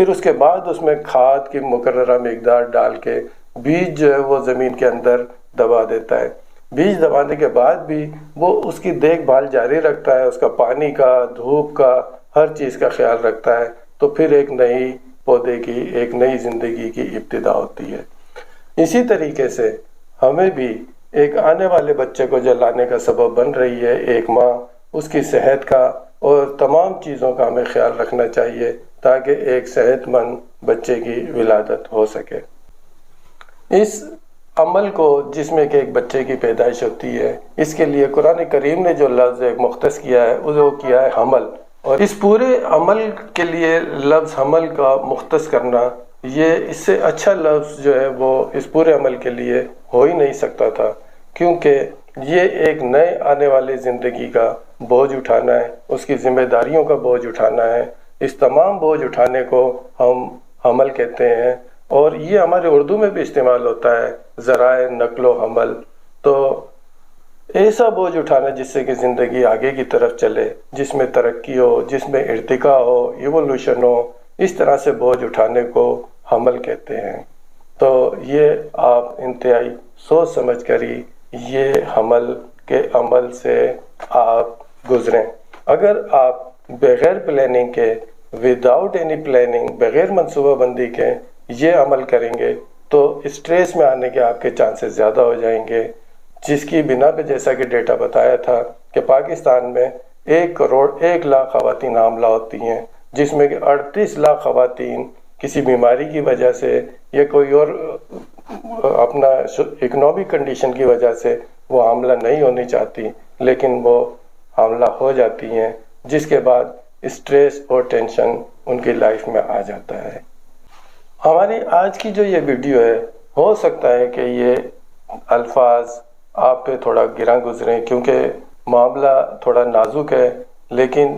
پھر اس کے بعد اس میں کھاد کی مقررہ مقدار ڈال کے بیج جو ہے وہ زمین کے اندر دبا دیتا ہے۔ بیج دبانے کے بعد بھی وہ اس کی دیکھ بھال جاری رکھتا ہے، اس کا پانی کا، دھوپ کا، ہر چیز کا خیال رکھتا ہے، تو پھر ایک نئی پودے کی، ایک نئی زندگی کی ابتدا ہوتی ہے۔ اسی طریقے سے ہمیں بھی ایک آنے والے بچے کو جو لانے کا سبب بن رہی ہے ایک ماں، اس کی صحت کا اور تمام چیزوں کا ہمیں خیال رکھنا چاہیے تاکہ ایک صحت مند بچے کی ولادت ہو سکے۔ اس عمل کو جس میں کہ ایک بچے کی پیدائش ہوتی ہے، اس کے لیے قرآن کریم نے جو لفظ ایک مختص کیا ہے وہ کیا ہے حمل، اور اس پورے عمل کے لیے لفظ حمل کا مختص کرنا، یہ اس سے اچھا لفظ جو ہے وہ اس پورے عمل کے لیے ہو ہی نہیں سکتا تھا، کیونکہ یہ ایک نئے آنے والی زندگی کا بوجھ اٹھانا ہے، اس کی ذمہ داریوں کا بوجھ اٹھانا ہے۔ اس تمام بوجھ اٹھانے کو ہم حمل کہتے ہیں، اور یہ ہمارے اردو میں بھی استعمال ہوتا ہے، ذرائع نقل و حمل۔ تو ایسا بوجھ اٹھانا جس سے کہ زندگی آگے کی طرف چلے، جس میں ترقی ہو، جس میں ارتقاء ہو، ایوولوشن ہو، اس طرح سے بوجھ اٹھانے کو حمل کہتے ہیں۔ تو یہ آپ انتہائی سوچ سمجھ کر ہی یہ حمل کے عمل سے آپ گزریں۔ اگر آپ بغیر پلاننگ کے، وداؤٹ اینی پلاننگ، بغیر منصوبہ بندی کے یہ عمل کریں گے تو اسٹریس میں آنے کے آپ کے چانسز زیادہ ہو جائیں گے، جس کی بنا پہ جیسا کہ ڈیٹا بتایا تھا کہ پاکستان میں 1,01,00,000 خواتین حاملہ ہوتی ہیں، جس میں کہ 38 لاکھ خواتین کسی بیماری کی وجہ سے یا کوئی اور اپنا اکنامک کنڈیشن کی وجہ سے وہ حاملہ نہیں ہونی چاہتی، لیکن وہ حاملہ ہو جاتی ہیں، جس کے بعد اسٹریس اور ٹینشن ان کی لائف میں آ جاتا ہے۔ ہماری آج کی جو یہ ویڈیو ہے، ہو سکتا ہے کہ یہ الفاظ آپ پہ تھوڑا گراں گزریں کیونکہ معاملہ تھوڑا نازک ہے، لیکن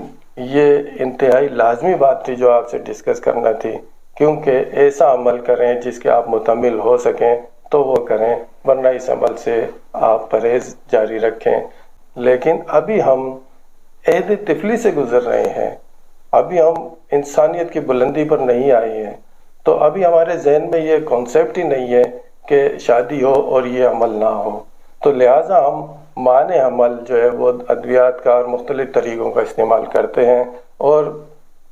یہ انتہائی لازمی بات تھی جو آپ سے ڈسکس کرنا تھی، کیونکہ ایسا عمل کریں جس کے آپ متحمل ہو سکیں تو وہ کریں، ورنہ اس عمل سے آپ پرہیز جاری رکھیں۔ لیکن ابھی ہم عہد طفلی سے گزر رہے ہیں، ابھی ہم انسانیت کی بلندی پر نہیں آئے ہیں، تو ابھی ہمارے ذہن میں یہ کانسیپٹ ہی نہیں ہے کہ شادی ہو اور یہ عمل نہ ہو، تو لہٰذا ہم مانع حمل جو ہے وہ ادویات کا اور مختلف طریقوں کا استعمال کرتے ہیں، اور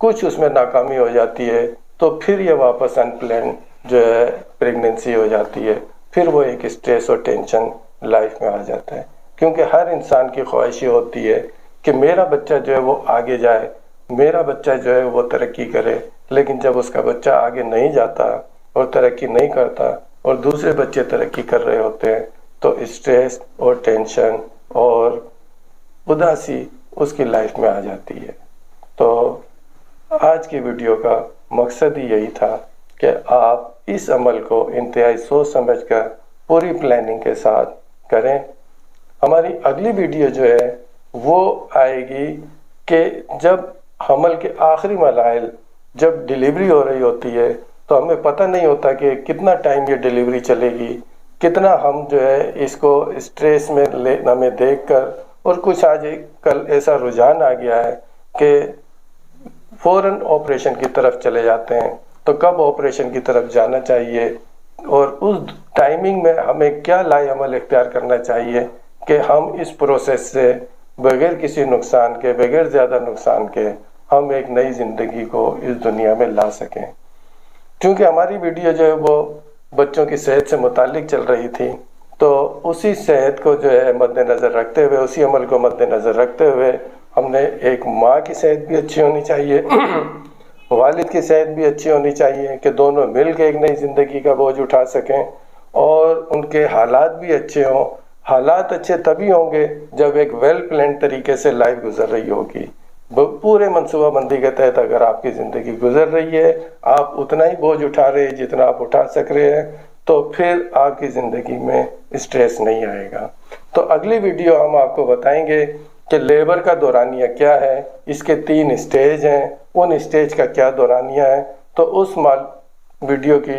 کچھ اس میں ناکامی ہو جاتی ہے تو پھر یہ واپس ان پلان جو ہے پریگننسی ہو جاتی ہے، پھر وہ ایک اسٹریس اور ٹینشن لائف میں آ جاتا ہے، کیونکہ ہر انسان کی خواہش یہ ہوتی ہے کہ میرا بچہ جو ہے وہ آگے جائے، میرا بچہ جو ہے وہ ترقی کرے، لیکن جب اس کا بچہ آگے نہیں جاتا اور ترقی نہیں کرتا اور دوسرے بچے ترقی کر رہے ہوتے ہیں تو اسٹریس اور ٹینشن اور اداسی اس کی لائف میں آ جاتی ہے۔ تو آج کی ویڈیو کا مقصد ہی یہی تھا کہ آپ اس عمل کو انتہائی سوچ سمجھ کر پوری پلاننگ کے ساتھ کریں۔ ہماری اگلی ویڈیو جو ہے وہ آئے گی کہ جب حمل کے آخری مراحل، جب ڈیلیوری ہو رہی ہوتی ہے تو ہمیں پتہ نہیں ہوتا کہ کتنا ٹائم یہ ڈیلیوری چلے گی، کتنا ہم جو ہے اس کو اسٹریس میں ہمیں دیکھ کر، اور کچھ آج کل ایسا رجحان آ گیا ہے کہ فوراً آپریشن کی طرف چلے جاتے ہیں، تو کب آپریشن کی طرف جانا چاہیے اور اس ٹائمنگ میں ہمیں کیا لائی عمل اختیار کرنا چاہیے کہ ہم اس پروسیس سے بغیر کسی نقصان کے، بغیر زیادہ نقصان کے ہم ایک نئی زندگی کو اس دنیا میں لا سکیں۔ کیونکہ ہماری ویڈیو جو ہے وہ بچوں کی صحت سے متعلق چل رہی تھی، تو اسی صحت کو جو ہے مد نظر رکھتے ہوئے، اسی عمل کو مد نظر رکھتے ہوئے ہم نے ایک ماں کی صحت بھی اچھی ہونی چاہیے، والد کی صحت بھی اچھی ہونی چاہیے کہ دونوں مل کے ایک نئی زندگی کا بوجھ اٹھا سکیں، اور ان کے حالات بھی اچھے ہوں۔ حالات اچھے تبھی ہوں گے جب ایک ویل پلان طریقے سے لائف گزر رہی ہوگی، پورے منصوبہ بندی کے تحت اگر آپ کی زندگی گزر رہی ہے، آپ اتنا ہی بوجھ اٹھا رہے ہیں جتنا آپ اٹھا سک رہے ہیں، تو پھر آپ کی زندگی میں اسٹریس نہیں آئے گا۔ تو اگلی ویڈیو ہم آپ کو بتائیں گے کہ لیبر کا دورانیہ کیا ہے، اس کے 3 اسٹیج ہیں، ان اسٹیج کا کیا دورانیہ ہے۔ تو اس ویڈیو کی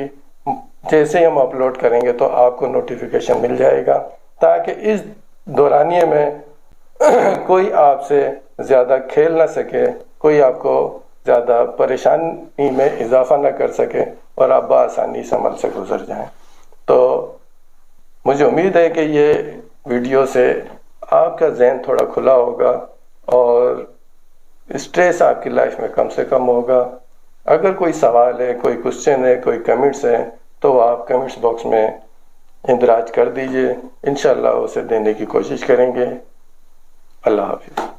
جیسے ہی ہم اپلوڈ کریں گے تو آپ کو نوٹیفیکیشن مل جائے گا، تاکہ اس دورانیے میں کوئی آپ سے زیادہ کھیل نہ سکے، کوئی آپ کو زیادہ پریشانی میں اضافہ نہ کر سکے اور آپ بآسانی اس عمل سے گزر جائیں۔ تو مجھے امید ہے کہ یہ ویڈیو سے آپ کا ذہن تھوڑا کھلا ہوگا اور اسٹریس آپ کی لائف میں کم سے کم ہوگا۔ اگر کوئی سوال ہے، کوئی کوشچن ہے، کوئی کمنٹس ہیں تو آپ کمنٹس باکس میں اندراج کر دیجئے، انشاءاللہ اسے دینے کی کوشش کریں گے۔ اللہ حافظ۔